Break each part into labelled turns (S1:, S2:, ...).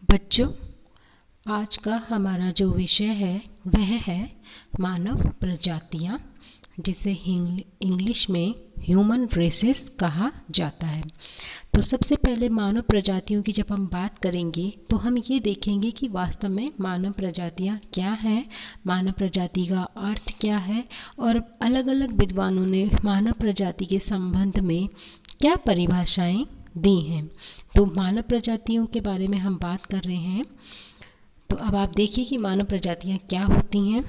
S1: बच्चों, आज का हमारा जो विषय है वह है मानव प्रजातियां, जिसे इंग्लिश में ह्यूमन रेसेस कहा जाता है। तो सबसे पहले मानव प्रजातियों की जब हम बात करेंगे तो हम ये देखेंगे कि वास्तव में मानव प्रजातियां क्या हैं, मानव प्रजाति का अर्थ क्या है और अलग अलग विद्वानों ने मानव प्रजाति के संबंध में क्या परिभाषाएं दी हैं। तो मानव प्रजातियों के बारे में हम बात कर रहे हैं। तो अब आप देखिए कि मानव प्रजातियां क्या होती हैं।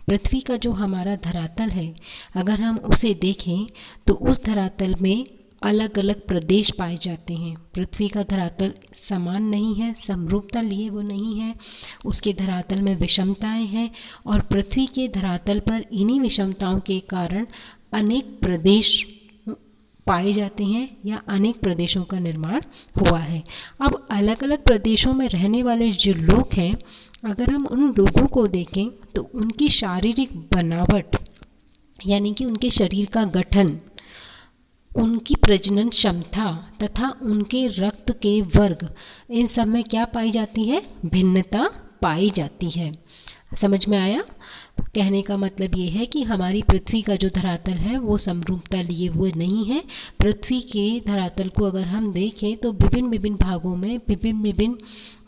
S1: पृथ्वी का जो हमारा धरातल है, अगर हम उसे देखें तो उस धरातल में अलग अलग प्रदेश पाए जाते हैं। पृथ्वी का धरातल समान नहीं है, समरूपता लिए वो नहीं है, उसके धरातल में विषमताएं हैं और पृथ्वी के धरातल पर इन्हीं विषमताओं के कारण अनेक प्रदेश पाए जाते हैं या अनेक प्रदेशों का निर्माण हुआ है। अब अलग अलग प्रदेशों में रहने वाले जो लोग हैं, अगर हम उन लोगों को देखें तो उनकी शारीरिक बनावट यानी कि उनके शरीर का गठन, उनकी प्रजनन क्षमता तथा उनके रक्त के वर्ग, इन सब में क्या पाई जाती है? भिन्नता पाई जाती है। समझ में आया? कहने का मतलब ये है कि हमारी पृथ्वी का जो धरातल है वो समरूपता लिए हुए नहीं है। पृथ्वी के धरातल को अगर हम देखें तो विभिन्न विभिन्न भागों में विभिन्न विभिन्न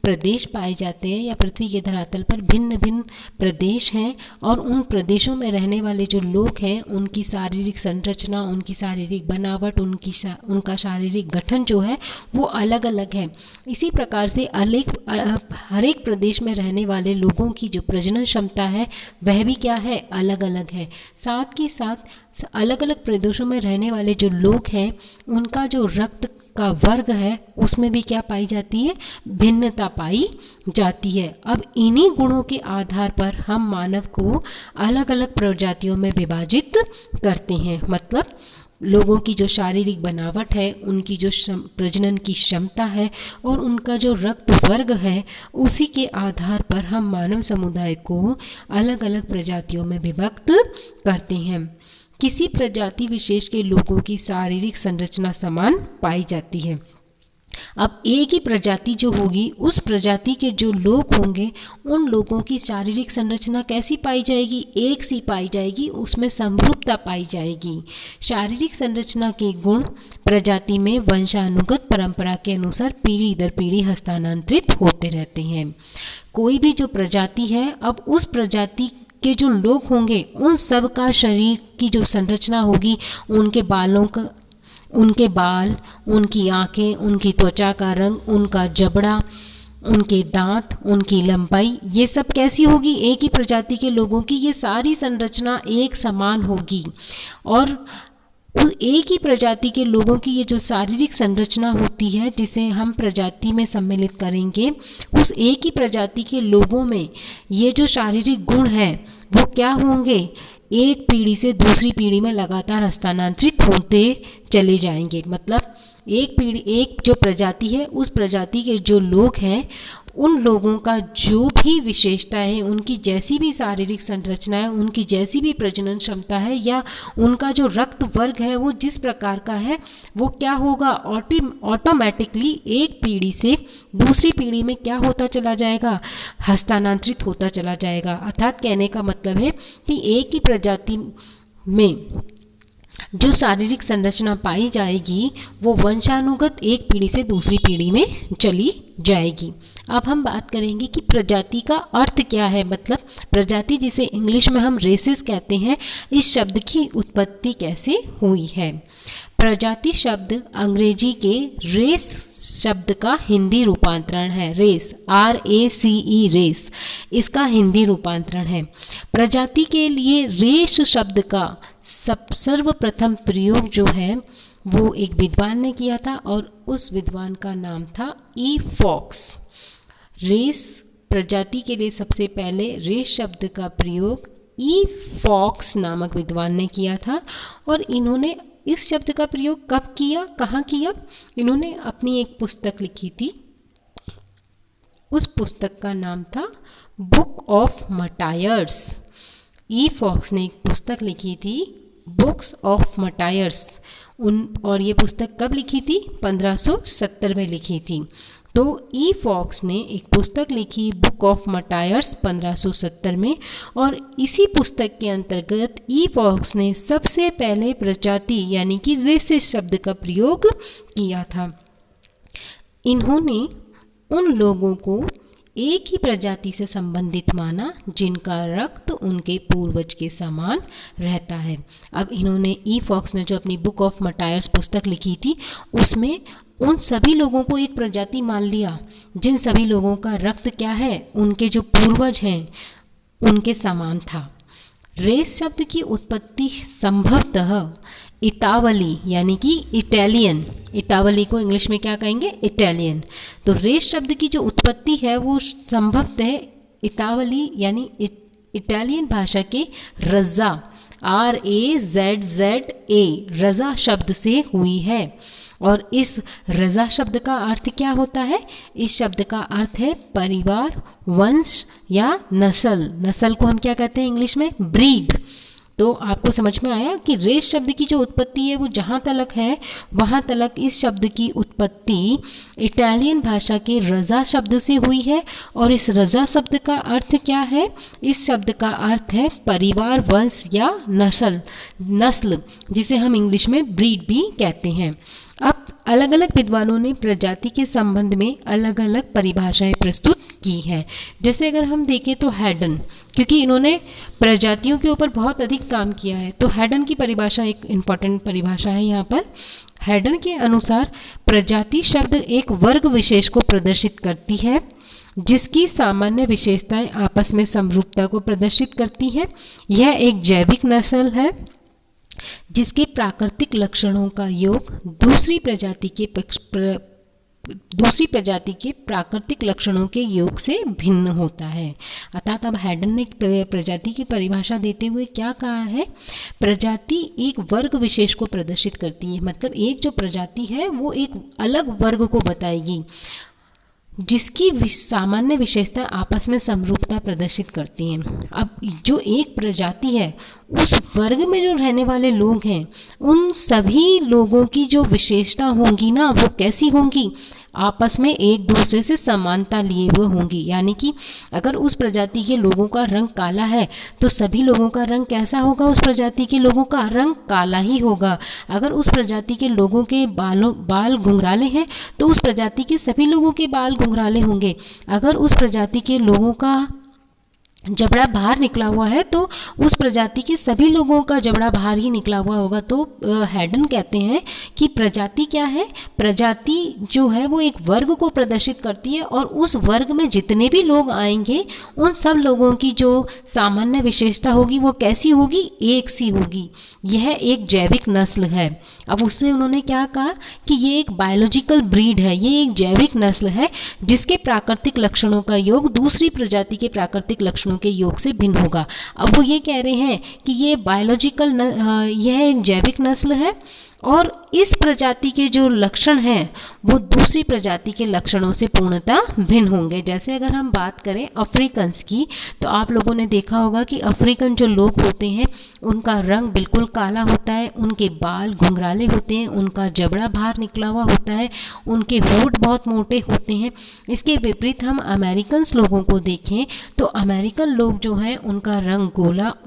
S1: प्रदेश पाए जाते हैं या पृथ्वी के धरातल पर भिन्न भिन्न प्रदेश हैं और उन प्रदेशों में रहने वाले जो लोग हैं उनकी शारीरिक संरचना, उनकी शारीरिक बनावट, उनका शारीरिक गठन जो है वो अलग अलग है। इसी प्रकार से हर एक प्रदेश में रहने वाले लोगों की जो प्रजनन क्षमता है वह भी क्या है? अलग अलग है। साथ ही साथ अलग अलग प्रदेशों में रहने वाले जो लोग हैं उनका जो रक्त का वर्ग है उसमें भी क्या पाई जाती है? भिन्नता पाई जाती है। अब इन्हीं गुणों के आधार पर हम मानव को अलग अलग प्रजातियों में विभाजित करते हैं। मतलब लोगों की जो शारीरिक बनावट है, उनकी जो प्रजनन की क्षमता है और उनका जो रक्त वर्ग है, उसी के आधार पर हम मानव समुदाय को अलग अलग प्रजातियों में विभक्त करते हैं। किसी प्रजाति विशेष के लोगों की शारीरिक संरचना समान पाई जाती है। अब एक ही प्रजाति जो होगी, उस प्रजाति के जो लोग होंगे उन लोगों की शारीरिक संरचना कैसी पाई जाएगी? एक सी पाई जाएगी, उसमें समरूपता पाई जाएगी। शारीरिक संरचना के गुण प्रजाति में वंशानुगत परंपरा के अनुसार पीढ़ी दर पीढ़ी हस्तांतरित होते रहते हैं। कोई भी जो प्रजाति है, अब उस प्रजाति के जो लोग होंगे उन सब का शरीर की जो संरचना होगी, उनके बाल, उनकी आंखें, उनकी त्वचा का रंग, उनका जबड़ा, उनके दांत, उनकी लंबाई, ये सब कैसी होगी? एक ही प्रजाति के लोगों की ये सारी संरचना एक समान होगी। और एक ही प्रजाति के लोगों की ये जो शारीरिक संरचना होती है, जिसे हम प्रजाति में सम्मिलित करेंगे, उस एक ही प्रजाति के लोगों में ये जो शारीरिक गुण है वो क्या होंगे? एक पीढ़ी से दूसरी पीढ़ी में लगातार हस्तांतरित होते चले जाएंगे। मतलब एक जो प्रजाति है, उस प्रजाति के जो लोग हैं उन लोगों का जो भी विशेषता है, उनकी जैसी भी शारीरिक संरचना है, उनकी जैसी भी प्रजनन क्षमता है या उनका जो रक्त वर्ग है वो जिस प्रकार का है, वो क्या होगा? ऑटोमेटिकली एक पीढ़ी से दूसरी पीढ़ी में क्या होता चला जाएगा? हस्तांतरित होता चला जाएगा। अर्थात कहने का मतलब है कि एक ही प्रजाति में जो शारीरिक संरचना पाई जाएगी वो वंशानुगत एक पीढ़ी से दूसरी पीढ़ी में चली जाएगी। अब हम बात करेंगे कि प्रजाति का अर्थ क्या है। मतलब प्रजाति, जिसे इंग्लिश में हम रेसेस कहते हैं, इस शब्द की उत्पत्ति कैसे हुई है। प्रजाति शब्द अंग्रेजी के रेस शब्द का हिंदी रूपांतरण है। रेस, RACE, रेस, इसका हिंदी रूपांतरण है। प्रजाति के लिए रेस शब्द का सर्वप्रथम प्रयोग जो है वो एक विद्वान ने किया था और उस विद्वान का नाम था E. फॉक्स। रेस प्रजाति के लिए सबसे पहले रेस शब्द का प्रयोग E. फॉक्स नामक विद्वान ने किया था और इन्होंने इस शब्द का प्रयोग कब किया, कहाँ किया? इन्होंने अपनी एक पुस्तक लिखी थी। उस पुस्तक का नाम था बुक ऑफ मटायर्स। E. फॉक्स ने एक पुस्तक लिखी थी, बुक्स ऑफ मटायर्स। और ये पुस्तक कब लिखी थी? 1570 में लिखी थी। तो ई फॉक्स ने एक पुस्तक लिखी, बुक ऑफ मटायर्स 1570 में, और इसी पुस्तक के अंतर्गत ई फॉक्स ने सबसे पहले प्रजाति यानी कि रेसिस शब्द का प्रयोग किया था। इन्होंने उन लोगों को एक ही प्रजाति से संबंधित माना जिनका रक्त उनके पूर्वज के समान रहता है। अब इन्होंने ई फॉक्स ने जो अपनी बुक ऑफ मटायर्स पुस्तक लिखी थी उसमें उन सभी लोगों को एक प्रजाति मान लिया जिन सभी लोगों का रक्त क्या है, उनके जो पूर्वज हैं उनके समान था। रेस शब्द की उत्पत्ति संभवतः इतावली यानी कि इटालियन, इतावली को इंग्लिश में क्या कहेंगे, इटालियन। तो रेस शब्द की जो उत्पत्ति है वो संभवतः इतावली यानी इटालियन भाषा के रज़ा, RAZZA, रज़ा शब्द से हुई है। और इस रज़ा शब्द का अर्थ क्या होता है? इस शब्द का अर्थ है परिवार, वंश या नस्ल। नस्ल को हम क्या कहते हैं इंग्लिश में? ब्रीड। तो आपको समझ में आया कि रेस शब्द की जो उत्पत्ति है वो जहाँ तलक है वहाँ तलक इस शब्द की उत्पत्ति इटालियन भाषा के रज़ा शब्द से हुई है। और इस रज़ा शब्द का अर्थ क्या है? इस शब्द का अर्थ है परिवार, वंश या नस्ल, जिसे हम इंग्लिश में ब्रीड भी कहते हैं। अब अलग अलग विद्वानों ने प्रजाति के संबंध में अलग अलग परिभाषाएं प्रस्तुत की हैं। जैसे अगर हम देखें तो हैडन, क्योंकि इन्होंने प्रजातियों के ऊपर बहुत अधिक काम किया है, तो हैडन की परिभाषा एक इम्पॉर्टेंट परिभाषा है यहाँ पर। हैडन के अनुसार प्रजाति शब्द एक वर्ग विशेष को प्रदर्शित करती है जिसकी सामान्य विशेषताएं आपस में समरूपता को प्रदर्शित करती हैं। यह एक जैविक नस्ल है जिसके प्राकृतिक लक्षणों का योग दूसरी प्रजाति के प्राकृतिक लक्षणों के योग से भिन्न होता है। अर्थात अब हैडन ने प्रजाति की परिभाषा देते हुए क्या कहा है? प्रजाति एक वर्ग विशेष को प्रदर्शित करती है, मतलब एक जो प्रजाति है वो एक अलग वर्ग को बताएगी जिसकी सामान्य विशेषता आपस में समरूपता प्रदर्शित करती हैं। अब जो एक प्रजाति है उस वर्ग में जो रहने वाले लोग हैं उन सभी लोगों की जो विशेषता होंगी ना वो कैसी होंगी? आपस में एक दूसरे से समानता लिए हुए होंगी। यानी कि अगर उस प्रजाति के लोगों का रंग काला है तो सभी लोगों का रंग कैसा होगा? उस प्रजाति के लोगों का रंग काला ही होगा। अगर उस प्रजाति के लोगों के बाल घुंघराले हैं तो उस प्रजाति के सभी लोगों के बाल घुंघराले होंगे। अगर उस प्रजाति के लोगों का जबड़ा बाहर निकला हुआ है तो उस प्रजाति के सभी लोगों का जबड़ा बाहर ही निकला हुआ होगा। तो हैडन कहते हैं कि प्रजाति क्या है? प्रजाति जो है वो एक वर्ग को प्रदर्शित करती है और उस वर्ग में जितने भी लोग आएंगे उन सब लोगों की जो सामान्य विशेषता होगी वो कैसी होगी? एक सी होगी। यह एक जैविक नस्ल है। अब उससे उन्होंने क्या कहा कि ये एक बायोलॉजिकल ब्रीड है, ये एक जैविक नस्ल है जिसके प्राकृतिक लक्षणों का योग दूसरी प्रजाति के प्राकृतिक लक्षणों के योग से भिन्न होगा। अब वो ये कह रहे हैं कि ये बायोलॉजिकल यह एक जैविक नस्ल है और इस प्रजाति के जो लक्षण हैं वो दूसरी प्रजाति के लक्षणों से पूर्णतः भिन्न होंगे। जैसे अगर हम बात करें अफ्रीकन्स की तो आप लोगों ने देखा होगा कि अफ्रीकन जो लोग होते हैं उनका रंग बिल्कुल काला होता है, उनके बाल घुंघराले होते हैं, उनका जबड़ा बाहर निकला हुआ होता है, उनके होंठ बहुत मोटे होते हैं। इसके विपरीत हम अमेरिकन्स लोगों को देखें तो अमेरिकन लोग जो हैं उनका रंग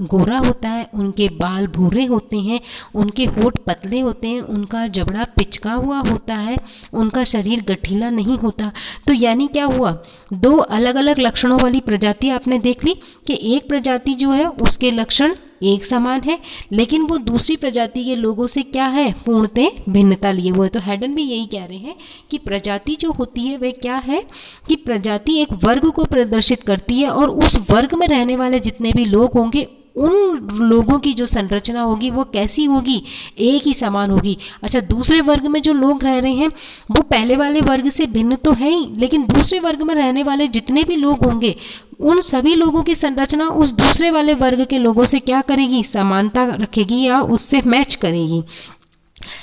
S1: गोरा होता है, उनके बाल भूरे होते हैं, उनके होंठ पतले होते हैं, उनका जबड़ा पिचका हुआ होता है, उनका शरीर गठीला नहीं होता। तो यानी क्या हुआ? दो अलग अलग लक्षणों वाली प्रजाति आपने देख ली कि एक प्रजाति जो है उसके लक्षण एक समान है लेकिन वो दूसरी प्रजाति के लोगों से क्या है? पूर्णतः भिन्नता लिए हुए। तो हैडन भी यही कह रहे हैं कि प्रजाति जो होती है वह क्या है कि प्रजाति एक वर्ग को प्रदर्शित करती है और उस वर्ग में रहने वाले जितने भी लोग होंगे उन लोगों की जो संरचना होगी वो कैसी होगी? एक ही समान होगी। अच्छा, दूसरे वर्ग में जो लोग रह रहे हैं वो पहले वाले वर्ग से भिन्न तो है ही, लेकिन दूसरे वर्ग में रहने वाले जितने भी लोग होंगे उन सभी लोगों की संरचना उस दूसरे वाले वर्ग के लोगों से क्या करेगी? समानता रखेगी या उससे मैच करेगी।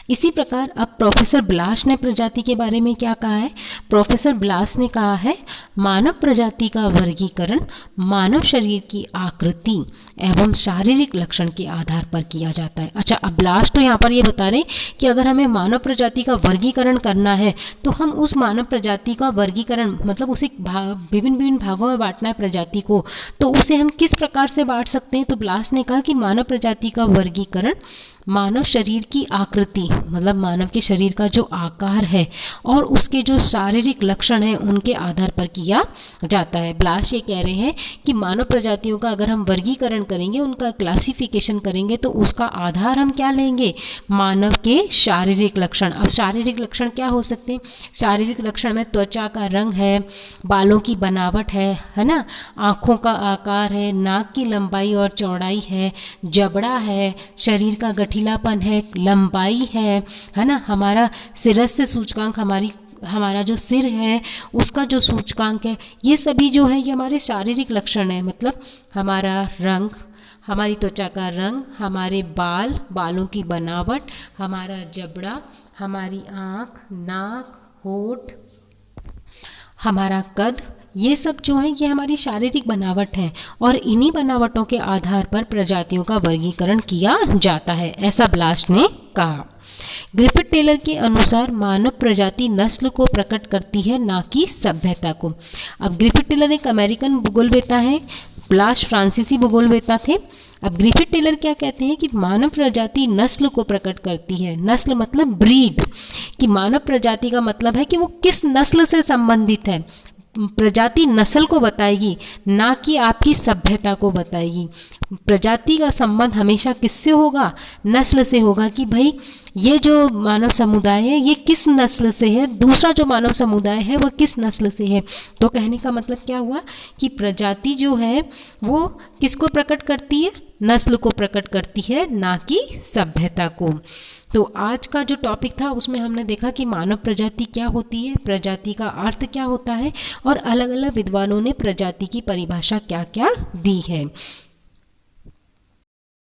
S1: इसी प्रकार अब प्रोफेसर ब्लास ने प्रजाति के बारे में क्या कहा है? प्रोफेसर ब्लास ने कहा है मानव प्रजाति का वर्गीकरण मानव शरीर की आकृति एवं शारीरिक लक्षण के आधार पर किया जाता है। अच्छा, अब ब्लास तो यहाँ पर ये बता रहे कि अगर हमें मानव प्रजाति का वर्गीकरण करना है तो हम उस मानव प्रजाति का वर्गीकरण मतलब उसे विभिन्न विभिन्न भागों में बांटना है प्रजाति को, तो उसे हम किस प्रकार से बांट सकते हैं? तो ब्लास ने कहा कि मानव प्रजाति का वर्गीकरण मानव शरीर की आकृति मतलब मानव के शरीर का जो आकार है और उसके जो शारीरिक लक्षण हैं उनके आधार पर किया जाता है। ब्लास ये कह रहे हैं कि मानव प्रजातियों का अगर हम वर्गीकरण करेंगे, उनका क्लासिफिकेशन करेंगे तो उसका आधार हम क्या लेंगे? मानव के शारीरिक लक्षण। अब शारीरिक लक्षण क्या हो सकते हैं? शारीरिक लक्षण में त्वचा का रंग है, बालों की बनावट है ना, आँखों का आकार है, नाक की लंबाई और चौड़ाई है, जबड़ा है, शरीर का गठीलापन है, लंबाई है ना, हमारा शिरस्य सूचकांक हमारा जो सिर है उसका जो सूचकांक है, ये सभी जो है ये हमारे शारीरिक लक्षण है। मतलब हमारा रंग, हमारी त्वचा का रंग, हमारे बालों की बनावट, हमारा जबड़ा, हमारी आँख, नाक, होठ, हमारा कद, ये सब जो है ये हमारी शारीरिक बनावट है और इन्हीं बनावटों के आधार पर प्रजातियों का वर्गीकरण किया जाता है, ऐसा ब्लास ने कहा। ग्रिफिथ टेलर के अनुसार मानव प्रजाति नस्ल को प्रकट करती है, ना कि सभ्यता को। अब ग्रिफिथ टेलर एक अमेरिकन भूगोलवेता है, ब्लास फ्रांसीसी भूगोलवेता थे। अब ग्रिफिथ टेलर क्या कहते हैं कि मानव प्रजाति नस्ल को प्रकट करती है। नस्ल मतलब ब्रीड, कि मानव प्रजाति का मतलब है कि वो किस नस्ल से संबंधित है। प्रजाति नस्ल को बताएगी, ना कि आपकी सभ्यता को बताएगी। प्रजाति का संबंध हमेशा किससे होगा? नस्ल से होगा, कि भाई ये जो मानव समुदाय है ये किस नस्ल से है, दूसरा जो मानव समुदाय है वह किस नस्ल से है। तो कहने का मतलब क्या हुआ कि प्रजाति जो है वो किसको प्रकट करती है? नस्ल को प्रकट करती है, ना कि सभ्यता को। तो आज का जो टॉपिक था उसमें हमने देखा कि मानव प्रजाति क्या होती है, प्रजाति का अर्थ क्या होता है और अलग अलग विद्वानों ने प्रजाति की परिभाषा क्या क्या दी है।